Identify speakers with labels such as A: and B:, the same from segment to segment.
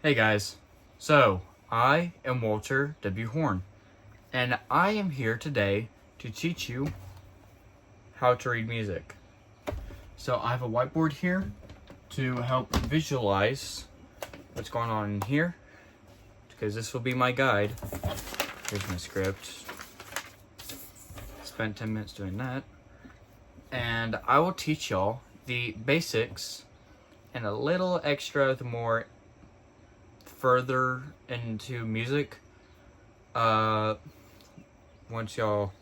A: Hey guys, so I am WalterWHorn, and I am here today to teach you how to read music. So I have a whiteboard here to help visualize what's going on in here, because this will be my guide. Here's my script. Spent 10 minutes doing that. And I will teach y'all the basics and a little extra the more further into music. Once y'all,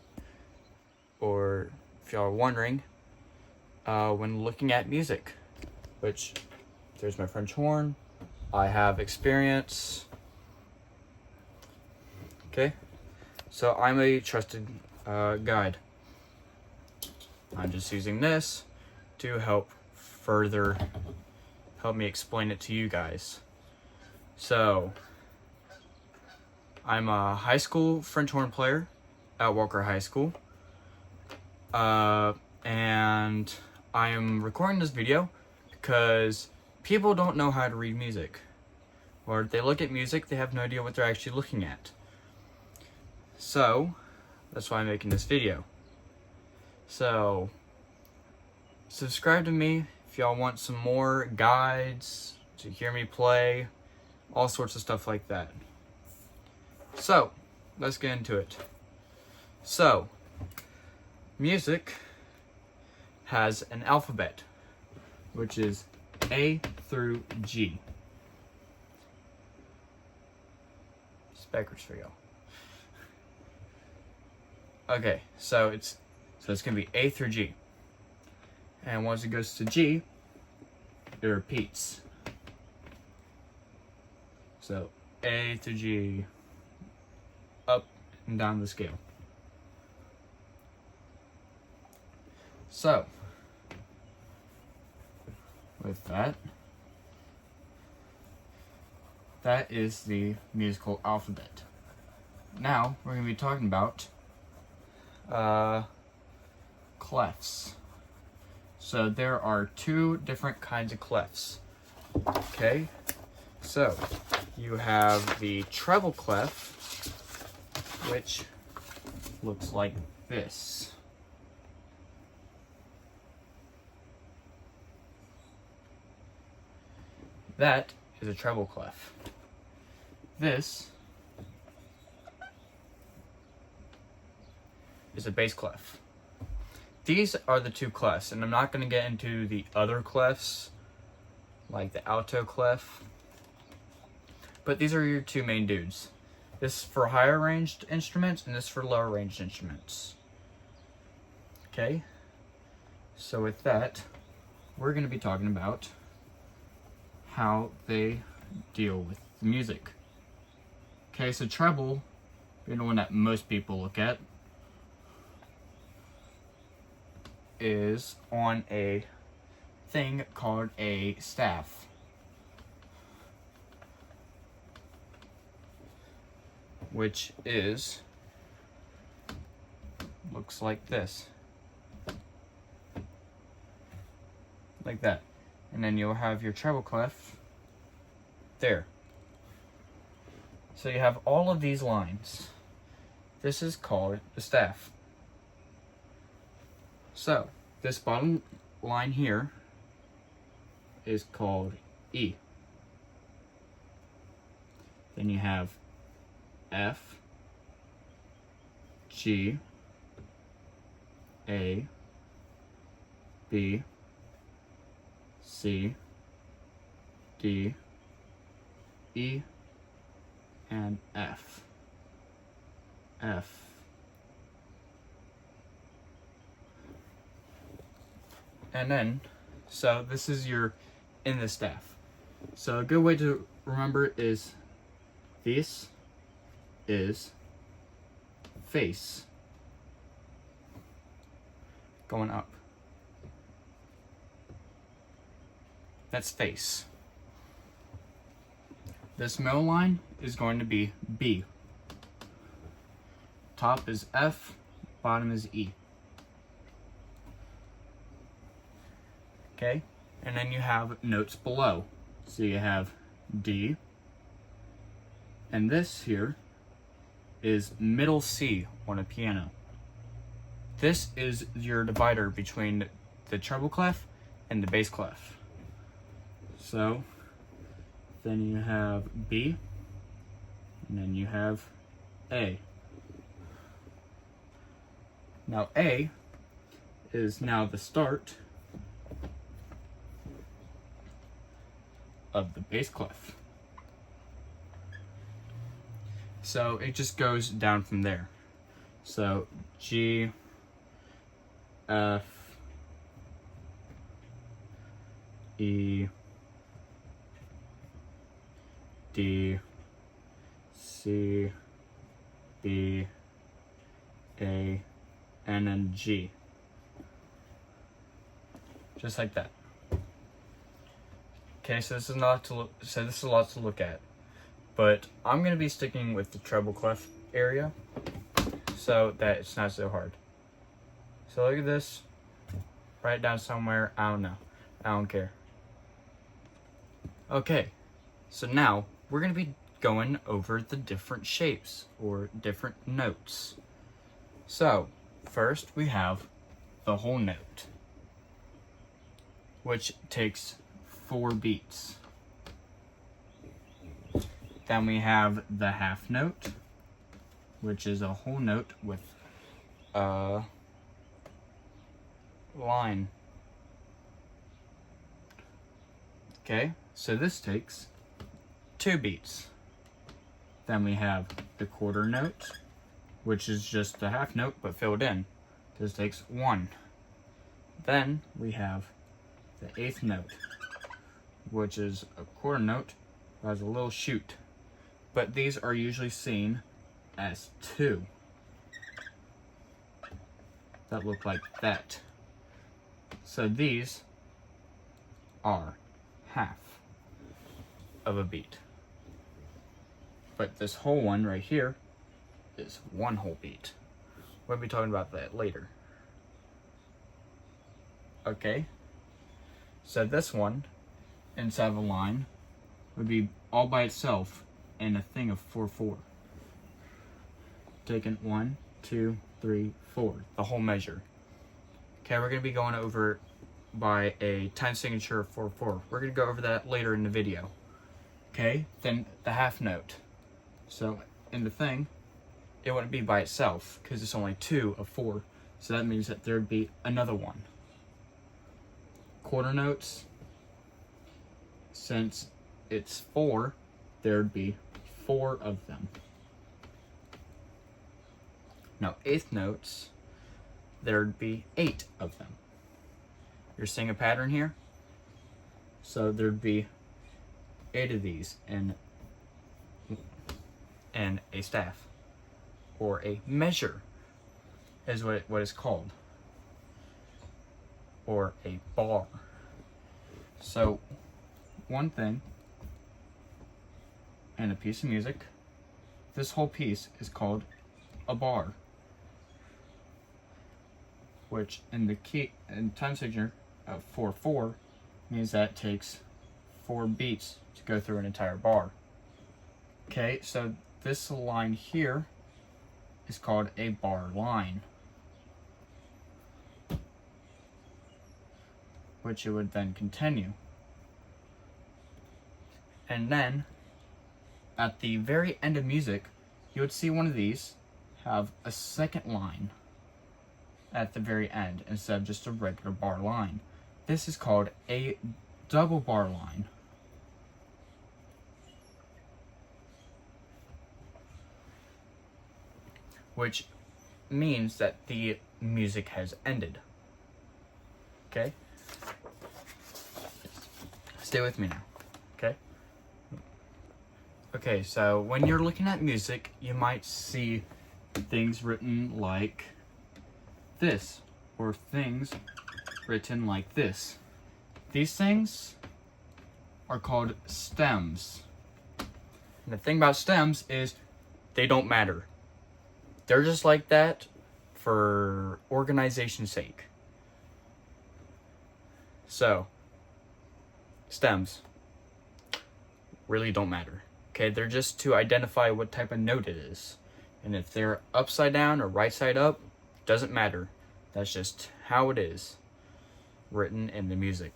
A: or if y'all are wondering, when looking at music, which there's my French horn, I have experience. Okay, so I'm a trusted guide. I'm just using this to help me explain it to you guys. So, I'm a high school French horn player at Walker High School. And I am recording this video because people don't know how to read music. Or they look at music, they have no idea what they're actually looking at. So, that's why I'm making this video. So, subscribe to me if y'all want some more guides to hear me play, all sorts of stuff like that. So, let's get into it. So, music has an alphabet, which is A through G. It's backwards for y'all. Okay, so it's gonna be A through G. And once it goes to G, it repeats. So A to G, up and down the scale. So, with that is the musical alphabet. Now, we're going to be talking about clefs. So there are two different kinds of clefs. Okay, so you have the treble clef, which looks like this. That is a treble clef. This is a bass clef. These are the two clefs, and I'm not going to get into the other clefs, like the alto clef, but these are your two main dudes. This for higher ranged instruments, and this for lower ranged instruments. Okay, so with that, we're going to be talking about how they deal with the music. Okay, so treble, the one that most people look at, is on a thing called a staff. Which looks like this. Like that. And then you'll have your treble clef there. So you have all of these lines. This is called the staff. So, this bottom line here is called E. Then you have F, G, A, B, C, D, E, and F. F. And then, so this is your in the staff. So a good way to remember is this is face going up. That's face. This middle line is going to be B. Top is F, bottom is E. Okay, and then you have notes below. So you have D, And this here is middle C on a piano. This is your divider between the treble clef and the bass clef. So then you have B, and then you have A. Now A is now the start of the bass clef. So it just goes down from there. So G, F, E, D, C, B, A, and then G. Just like that. Okay, so this is a lot to look at. But I'm gonna be sticking with the treble clef area so that it's not so hard. So look at this. Write it down somewhere. I don't know. I don't care. Okay, so now we're gonna be going over the different shapes or different notes. So first we have the whole note, which takes 4 beats. Then we have the half note, which is a whole note with a line. Okay, so this takes 2 beats. Then we have the quarter note, which is just the half note but filled in. This takes 1. Then we have the eighth note, which is a quarter note that has a little shoot. But these are usually seen as 2 that look like that. So these are half of a beat. But this whole one right here is 1 whole beat. We'll be talking about that later. Okay, so this one inside of a line would be all by itself and a thing of 4/4. Taking 1, 2, 3, 4, the whole measure. Okay, we're gonna be going over by a time signature of 4/4. We're gonna go over that later in the video. Okay, then the half note. So in the thing, it wouldn't be by itself because it's only 2 of 4. So that means that there'd be another one. Quarter notes, since it's 4, there'd be 4 of them. Now eighth notes, there'd be 8 of them. You're seeing a pattern here? So there'd be 8 of these and a staff, or a measure is what it's called, or a bar. So one thing and a piece of music, this whole piece is called a bar, which in the key and time signature of 4/4 means that it takes 4 beats to go through an entire bar. Okay, so this line here is called a bar line, which it would then continue. And then at the very end of music, you would see one of these have a second line at the very end instead of just a regular bar line. This is called a double bar line. Which means that the music has ended. Okay? Stay with me now. Okay? Okay, so when you're looking at music, you might see things written like this, or things written like this. These things are called stems. And the thing about stems is they don't matter. They're just like that for organization's sake. So, stems really don't matter. Okay, they're just to identify what type of note it is. And if they're upside down or right side up, doesn't matter. That's just how it is written in the music.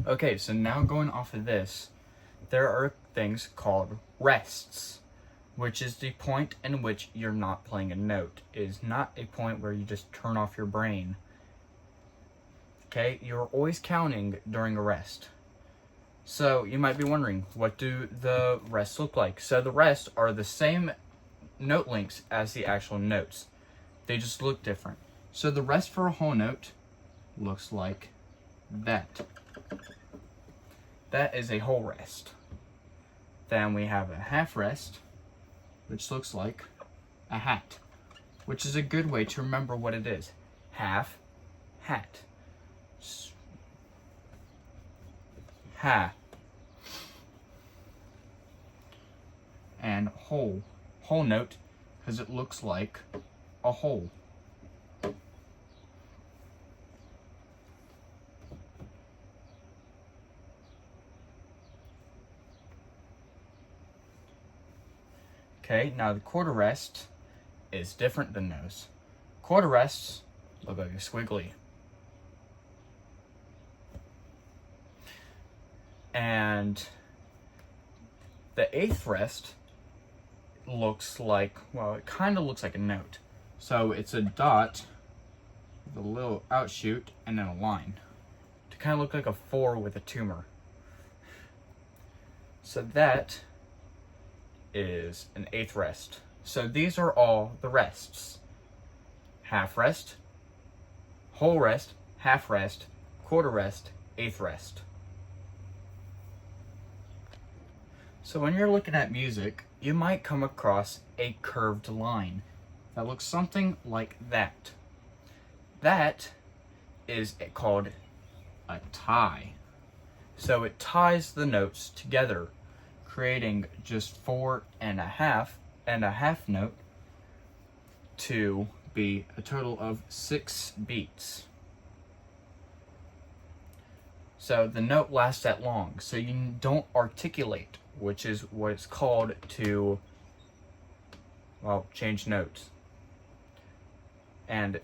A: Okay, so now going off of this, there are things called rests, which is the point in which you're not playing a note. It is not a point where you just turn off your brain. Okay, you're always counting during a rest. So you might be wondering, what do the rests look like? So the rests are the same note lengths as the actual notes. They just look different. So the rest for a whole note looks like that. That is a whole rest. Then we have a half rest, which looks like a hat, which is a good way to remember what it is. Half, hat. Ha. And whole note, because it looks like a hole. Okay, now the quarter rest is different than those. Quarter rests look like a squiggly. And the eighth rest looks like, well, it kind of looks like a note. So it's a dot with a little outshoot and then a line to kind of look like a 4 with a tumor. So that is an eighth rest. So these are all the rests: half rest, whole rest, half rest, quarter rest, eighth rest. So when you're looking at music, you might come across a curved line that looks something like that. That is called a tie. So it ties the notes together, creating just 4 and a half note to be a total of 6 beats. So the note lasts that long, so you don't articulate, which is what it's called to, well, change notes. And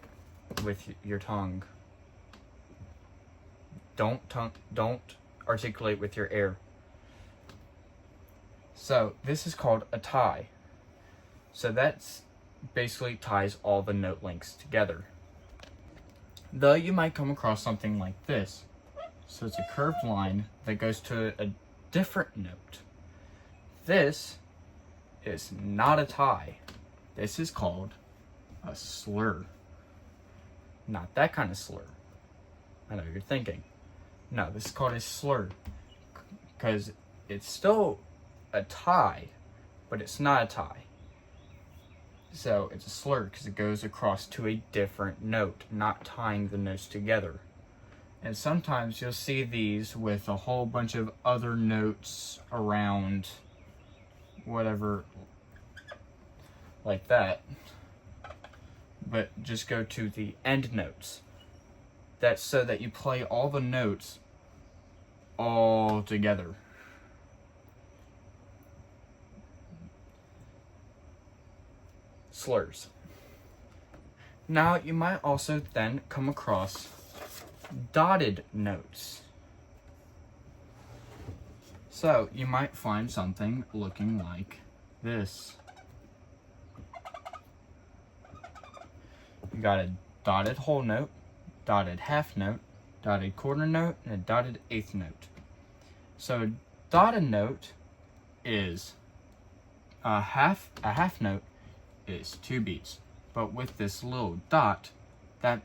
A: with your tongue. Don't articulate with your air. So this is called a tie. So that's basically ties all the note lengths together. Though you might come across something like this. So it's a curved line that goes to a different note. This is not a tie. This is called a slur. Not that kind of slur. I know you're thinking. No, this is called a slur. Because it's still a tie, but it's not a tie. So it's a slur because it goes across to a different note, not tying the notes together. And sometimes you'll see these with a whole bunch of other notes around, whatever, like that. But just go to the end notes. That's so that you play all the notes all together. Slurs. Now you might also then come across dotted notes. So you might find something looking like this. You got a dotted whole note, dotted half note, dotted quarter note, and a dotted eighth note. So a dotted note is a half note is 2 beats, but with this little dot, that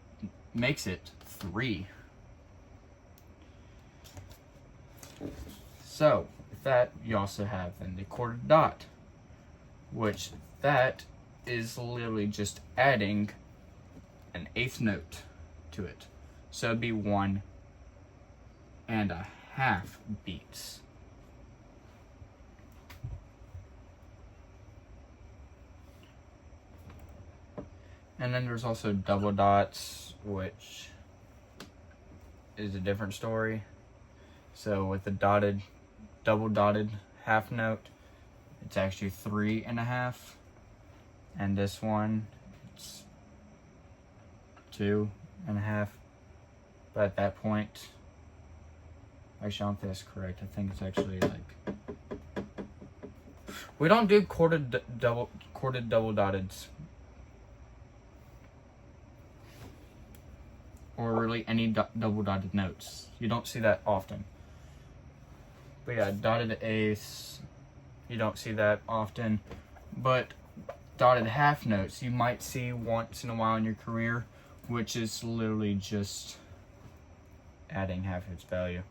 A: makes it 3. So with that, you also have then the quarter dot, which that is literally just adding an eighth note to it. So it'd be 1 and a half beats. And then there's also double dots, which is a different story. So with the double dotted half note, it's actually 3.5. And this one, it's 2.5. But at that point, actually, I don't think that's correct. I think it's actually like, we don't do chorded double dotteds, or really any double dotted notes. You don't see that often. But yeah, dotted eighths, you don't see that often. But dotted half notes, you might see once in a while in your career, which is literally just adding half its value.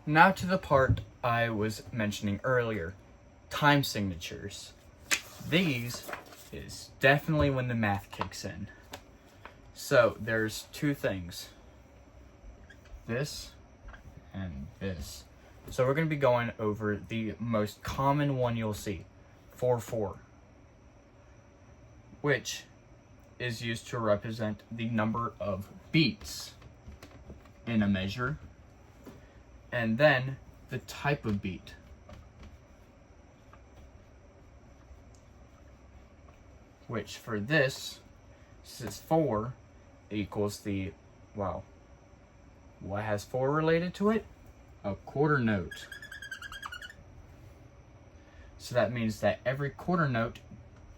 A: Now to the part I was mentioning earlier, time signatures. These is definitely when the math kicks in. So there's two things, this and this. So we're going to be going over the most common one you'll see, 4/4, which is used to represent the number of beats in a measure, and then the type of beat. Which for this is 4 equals the, wow, what has 4 related to it? A quarter note. So that means that every quarter note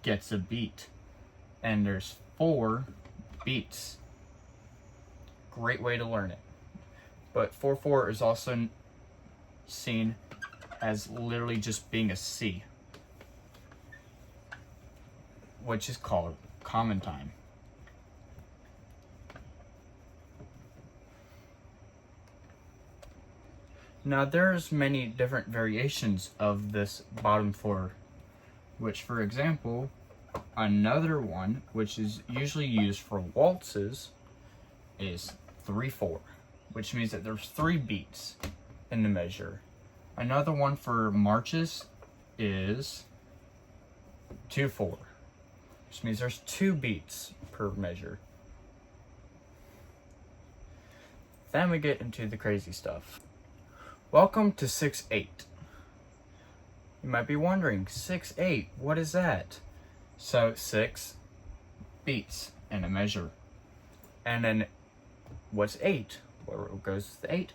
A: gets a beat. And there's 4 beats. Great way to learn it. But 4/4 is also seen as literally just being a C, which is called common time. Now there's many different variations of this bottom 4, which for example, another one which is usually used for waltzes is 3/4, which means that there's 3 beats in the measure. Another one for marches is 2/4, which means there's 2 beats per measure. Then we get into the crazy stuff. Welcome to 6/8. You might be wondering, 6/8, what is that? So 6 beats in a measure. And then what's 8? What goes with 8?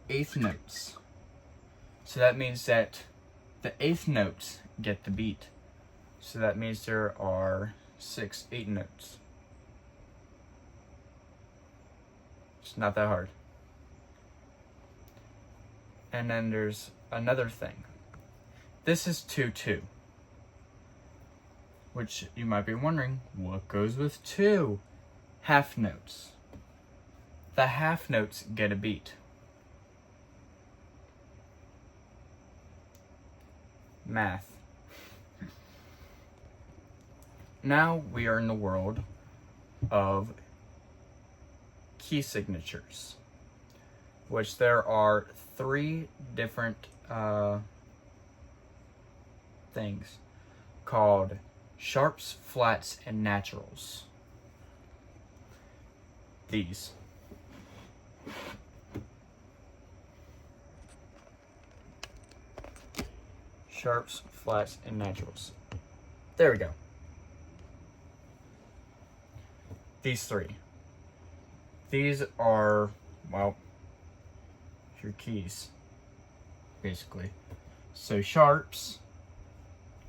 A: Eighth notes. So that means that the eighth notes get the beat. So that means there are 6 8 notes. It's not that hard. And then there's another thing. This is 2/2. Which you might be wondering, what goes with 2? Half notes. The half notes get a beat. Math. Now we are in the world of key signatures, which there are 3 different things called sharps, flats, and naturals. These. Sharps, flats, and naturals. There we go. These 3. These are, well, your keys, basically. So sharps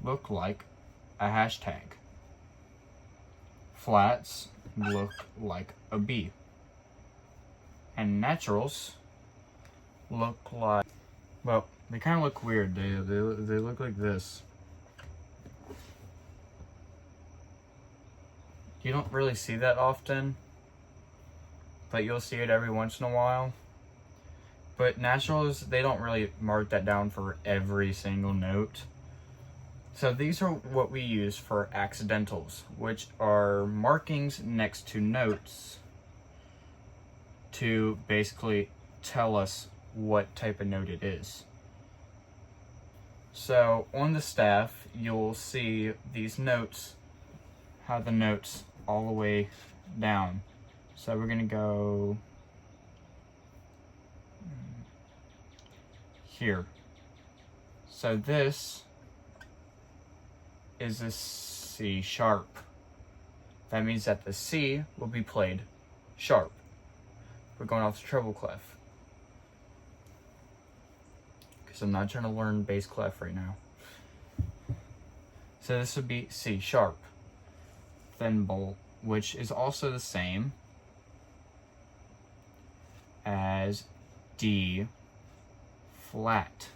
A: look like a hashtag. Flats look like a B. And naturals look like, well, they kind of look weird. They look like this. You don't really see that often, but you'll see it every once in a while. But naturals, they don't really mark that down for every single note. So these are what we use for accidentals, which are markings next to notes to basically tell us what type of note it is. So on the staff, you'll see these notes, how the notes all the way down So we're gonna go here. So this is a C sharp. That means that the C will be played sharp. We're going off the treble clef, because I'm not trying to learn bass clef right now. So this would be C sharp, thimble, which is also the same as D flat.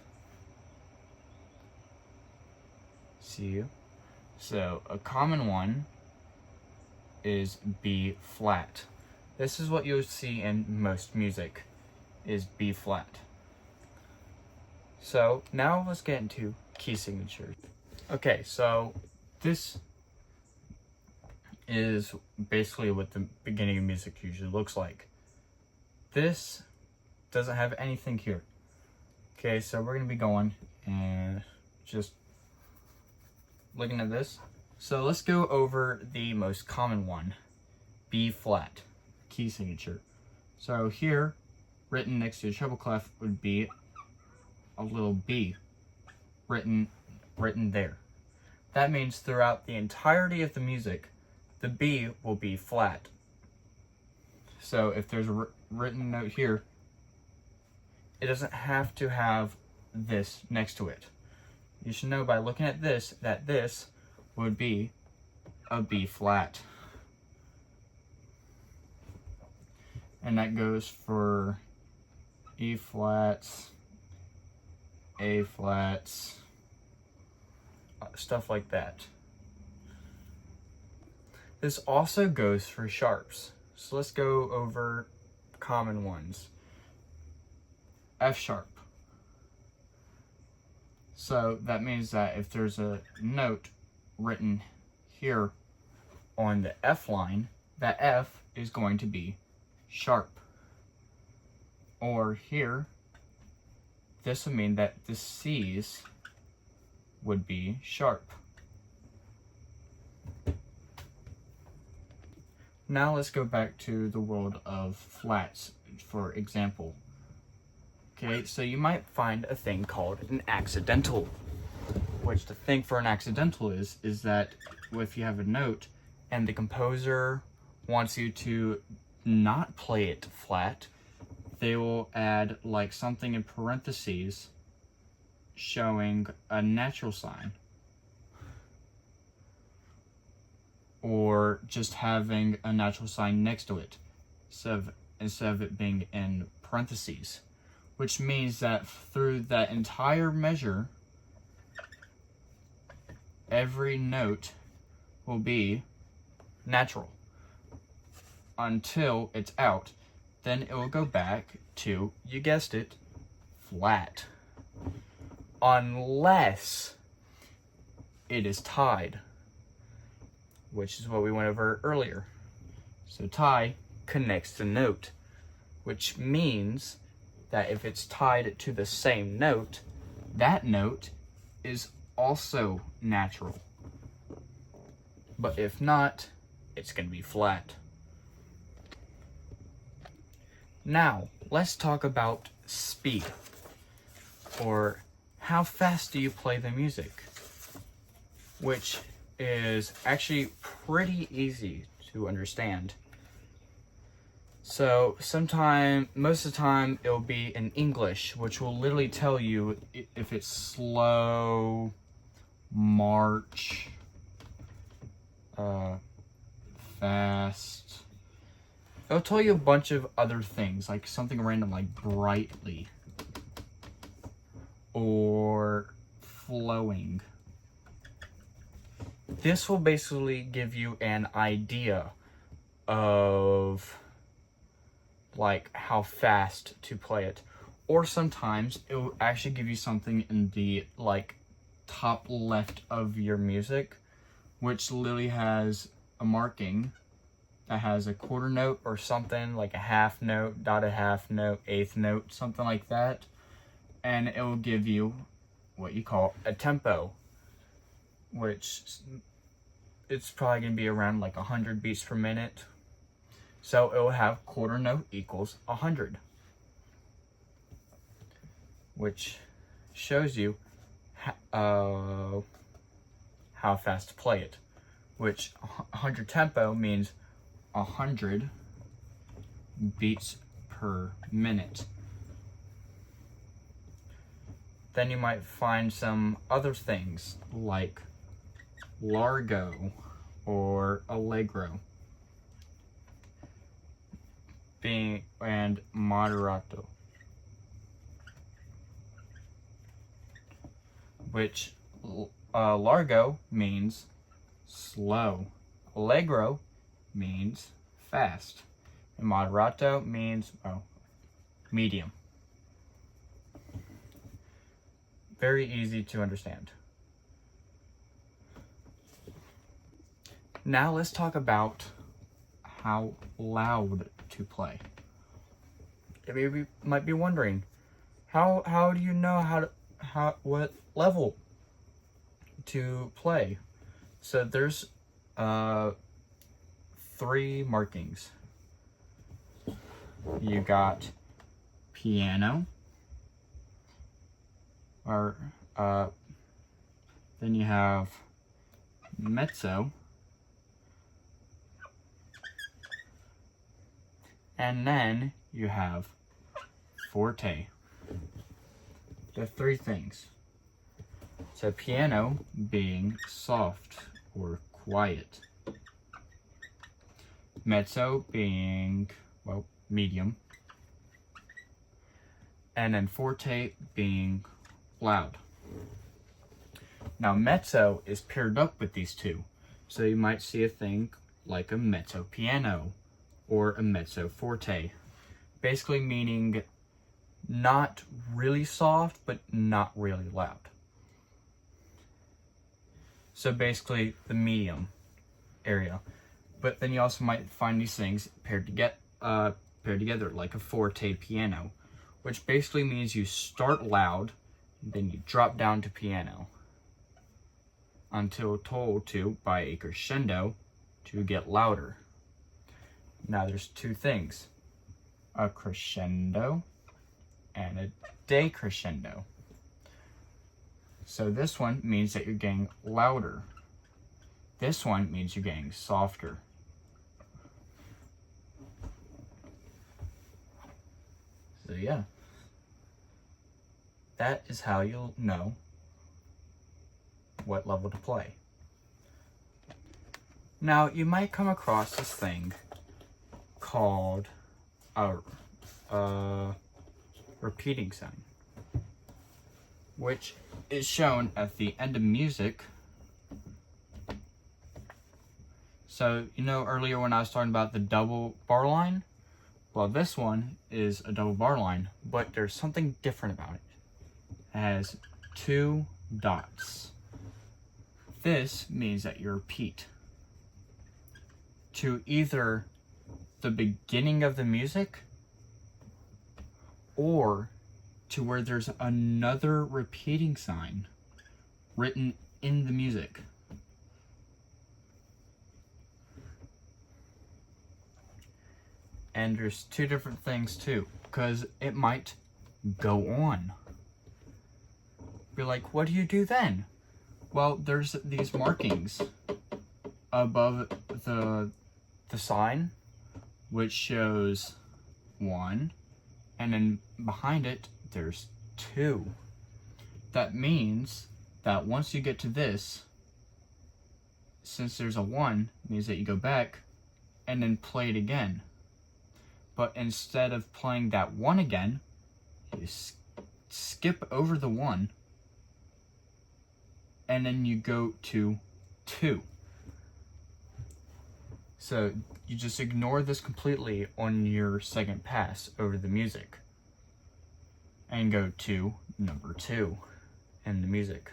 A: See? So a common one is B flat. This is what you'll see in most music, is B flat. So now let's get into key signatures. Okay, so this is basically what the beginning of music usually looks like. This doesn't have anything here. Okay, so we're gonna be going and just looking at this. So let's go over the most common one, B flat, key signature. So here, written next to the treble clef would be a little B, written there. That means throughout the entirety of the music, the B will be flat. So if there's a written note here, it doesn't have to have this next to it. You should know by looking at this that this would be a B flat. And that goes for E flats, A flats, stuff like that. This also goes for sharps. So let's go over common ones. F sharp. So that means that if there's a note written here on the F line, that F is going to be sharp. Or here, this would mean that the C's would be sharp. Now let's go back to the world of flats, for example. Okay, so you might find a thing called an accidental, which the thing for an accidental is that if you have a note and the composer wants you to not play it flat, they will add like something in parentheses showing a natural sign, or just having a natural sign next to it instead of it being in parentheses, which means that through that entire measure, every note will be natural until it's out. Then it will go back to, you guessed it, flat. Unless it is tied, which is what we went over earlier. So tie connects the note, which means that if it's tied to the same note, that note is also natural. But if not, it's going to be flat. Now, let's talk about speed, or how fast do you play the music, which is actually pretty easy to understand. So most of the time, it'll be in English, which will literally tell you if it's slow, march, fast. It'll tell you a bunch of other things, like something random like brightly or flowing. This will basically give you an idea of like how fast to play it. Or sometimes it will actually give you something in the like top left of your music, which literally has a marking that has a quarter note or something, like a half note, dotted half note, eighth note, something like that. And it will give you what you call a tempo, which it's probably going to be around like 100 beats per minute. So it will have quarter note equals 100, which shows you how fast to play it, which 100 tempo means 100 beats per minute. Then you might find some other things like largo or allegro and moderato, which largo means slow, allegro means fast, and moderato means medium. Very easy to understand. Now let's talk about how loud to play. You might be wondering, how do you know what level to play? So there's 3 markings. You got piano, or then you have mezzo, and then you have forte. The 3 things. So piano being soft or quiet, mezzo being, medium, and then forte being loud. Now mezzo is paired up with these 2, so you might see a thing like a mezzo piano or a mezzo forte, basically meaning not really soft but not really loud. So basically the medium area. But then you also might find these things paired together like a forte piano, which basically means you start loud, then you drop down to piano until told to by a crescendo to get louder. Now there's 2 things, a crescendo and a decrescendo. So this one means that you're getting louder. This one means you're getting softer. So yeah, that is how you'll know what level to play. Now you might come across this thing called a repeating sign, which is shown at the end of music. So earlier when I was talking about the double bar line, well, this one is a double bar line, but there's something different about it. It has 2 dots. This means that you repeat to either the beginning of the music or to where there's another repeating sign written in the music. And there's 2 different things too, because it might go on. Be like, what do you do then? Well, there's these markings above the sign, which shows 1, and then behind it there's 2. That means that once you get to this, since there's a 1, means that you go back and then play it again. But instead of playing that 1 again, you skip over the 1 and then you go to 2. So you just ignore this completely on your second pass over the music and go to number 2 in the music.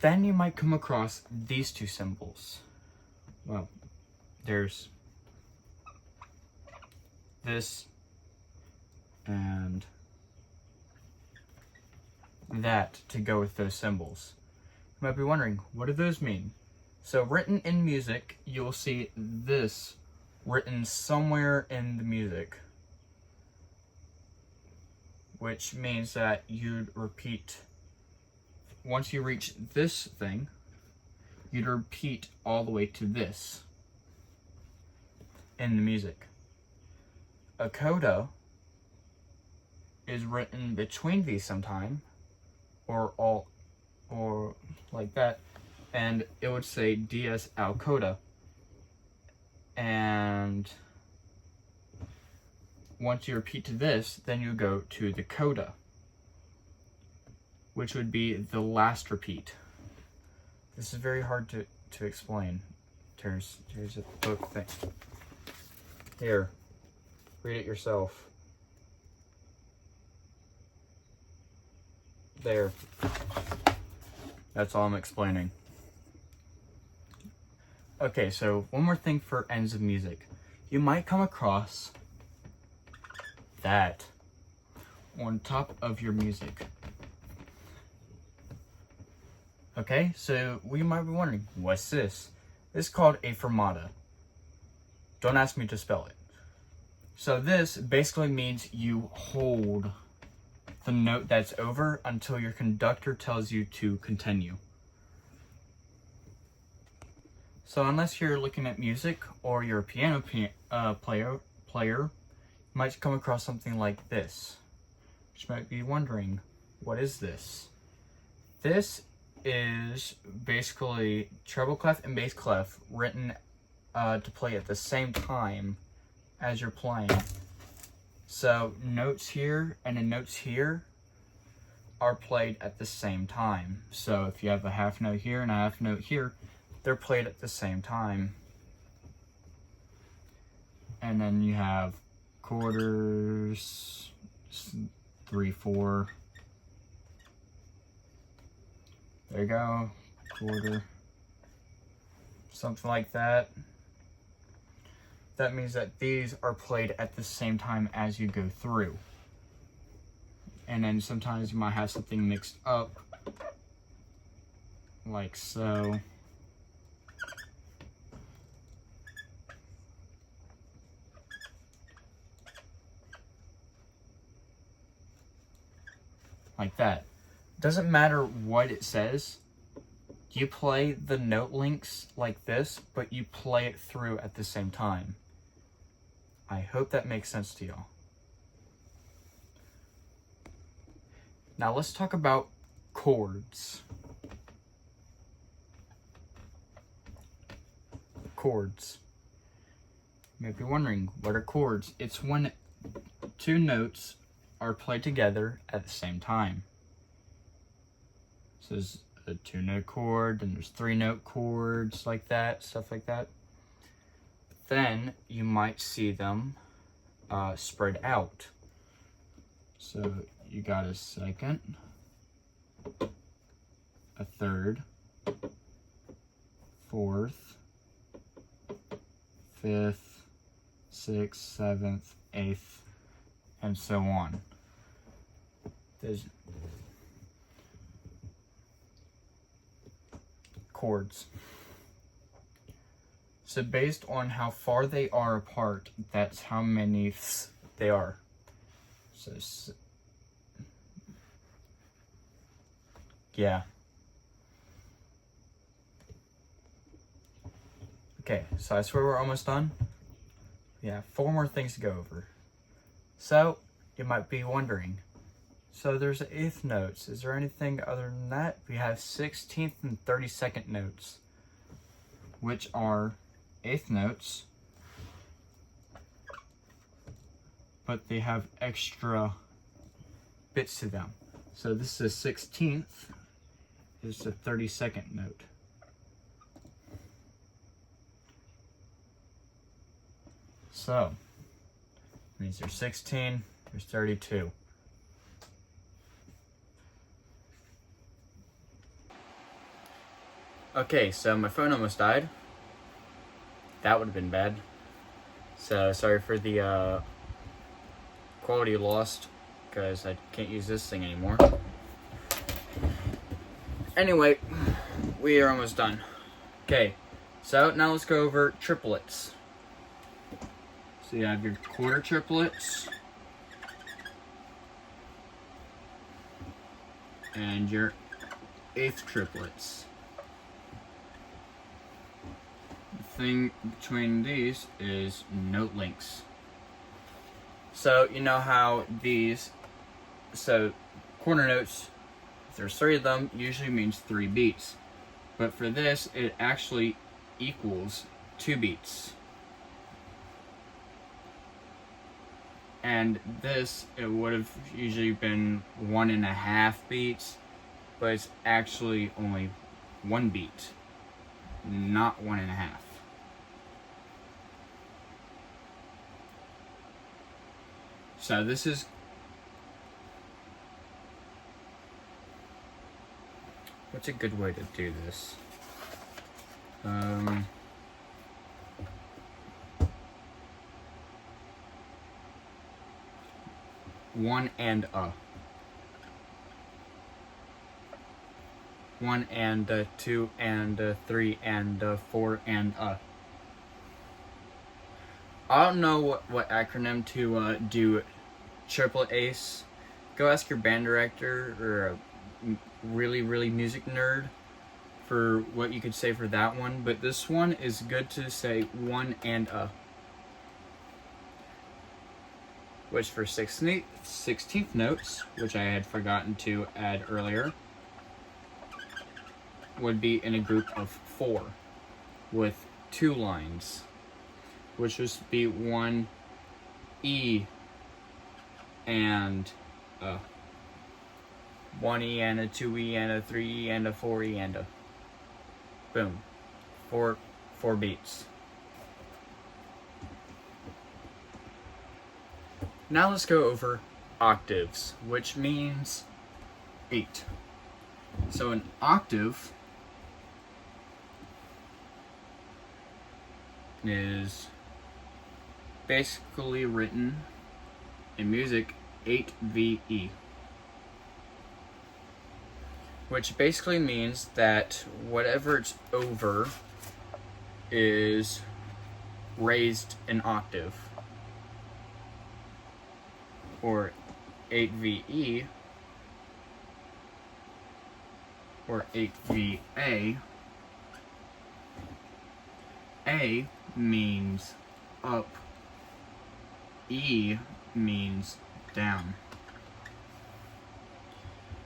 A: Then you might come across these 2 symbols. Well, there's this and that to go with those symbols. You might be wondering, what do those mean? So written in music, you'll see this written somewhere in the music, which means that you'd repeat, once you reach this thing, you'd repeat all the way to this in the music. A coda is written between these sometime, or like that, and it would say dies al coda. And once you repeat to this, then you go to the coda, which would be the last repeat. This is very hard to explain. Here's a book thing. Here, read it yourself. There. That's all I'm explaining. Okay, so one more thing for ends of music. You might come across that on top of your music. Okay, so we might be wondering, what's this? This is called a fermata. Don't ask me to spell it. So this basically means you hold the note that's over until your conductor tells you to continue. So unless you're looking at music or you're a piano player, you might come across something like this, which might be wondering, what is this? This is basically treble clef and bass clef written to play at the same time as you're playing. So notes here and the notes here are played at the same time. So if you have a half note here and a half note here, they're played at the same time. And then you have quarters, 3/4. There you go, quarter, something like that. That means that these are played at the same time as you go through. And then sometimes you might have something mixed up, like so. Like that. Doesn't matter what it says. You play the note links like this, but you play it through at the same time. I hope that makes sense to y'all. Now let's talk about chords. Chords. You may be wondering, what are chords? It's when two notes are played together at the same time. So there's a 2-note chord, and there's 3-note chords like that, stuff like that. Then you might see them spread out. So you got a second, a third, fourth, fifth, sixth, seventh, eighth, and so on. There's chords. So based on how far they are apart, that's how many they are. So yeah. Okay, so I swear we're almost done. Yeah, 4 more things to go over. So you might be wondering, so there's 8th notes. Is there anything other than that? We have 16th and 32nd notes, which are 8th notes, but they have extra bits to them. So this is 16th, is the 32nd note. So, means there's 16, there's 32. Okay, so my phone almost died. That would have been bad. So sorry for the quality lost, because I can't use this thing anymore. Anyway, we are almost done. Okay, so now let's go over triplets. So you have your quarter triplets and your eighth triplets. The thing between these is note lengths. So you know how these, so quarter notes, if there's 3 of them, usually means 3 beats. But for this, it actually equals 2 beats. And this, it would have usually been 1.5 beats, but it's actually only 1 beat, not 1.5. So this is, what's a good way to do this? One and a. 1 and a, 2 and a, 3 and a, 4 and a. I don't know what acronym to do triplet ace. Go ask your band director or a really music nerd for what you could say for that one. But this one is good to say 1 and a. Which for 16th notes, which I had forgotten to add earlier, would be in a group of 4 with 2 lines, which would be 1 E and a. 1 E and a, 2 E and a, 3 E and a, 4 E and a. Boom. 4 beats. Now let's go over octaves, which means 8. So an octave is basically written in music 8VE, which basically means that whatever it's over is raised an octave, or 8VE, or 8VA. A means up, E means down.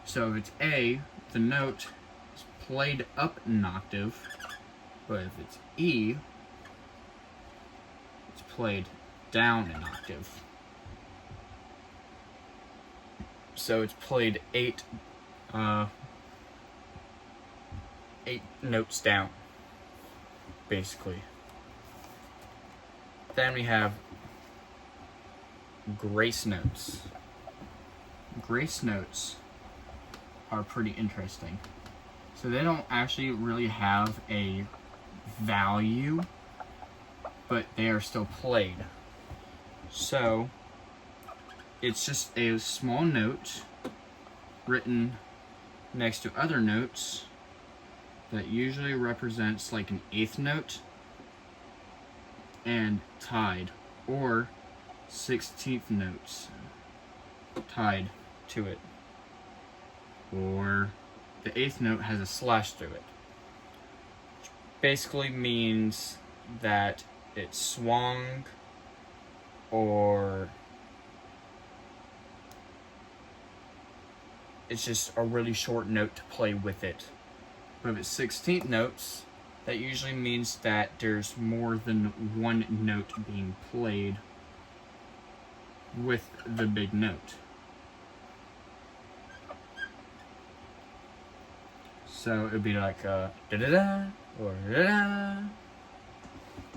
A: So if it's A, the note is played up an octave, but if it's E, it's played down an octave. So it's played 8 notes down, basically. Then we have grace notes. Grace notes are pretty interesting. So they don't actually really have a value, but they are still played. So it's just a small note written next to other notes that usually represents like an 8th note and tied, or 16th notes tied to it, or the 8th note has a slash through it, which basically means that it's swung, or it's just a really short note to play with it. But if it's 16th notes, that usually means that there's more than one note being played with the big note. So it would be like a da-da-da or da-da,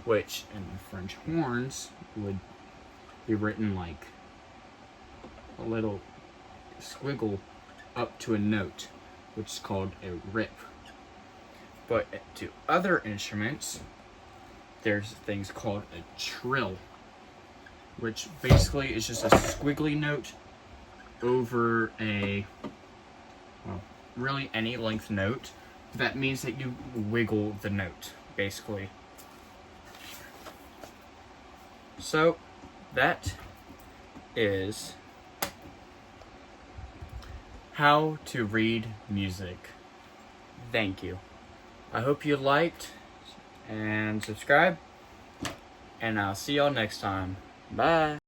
A: which in the French horns would be written like a little squiggle up to a note, which is called a rip. But to other instruments, there's things called a trill, which basically is just a squiggly note over a, well, really any length note. That means that you wiggle the note, basically. So that is how to read music. Thank you. I hope you liked and subscribe, and I'll see y'all next time. Bye.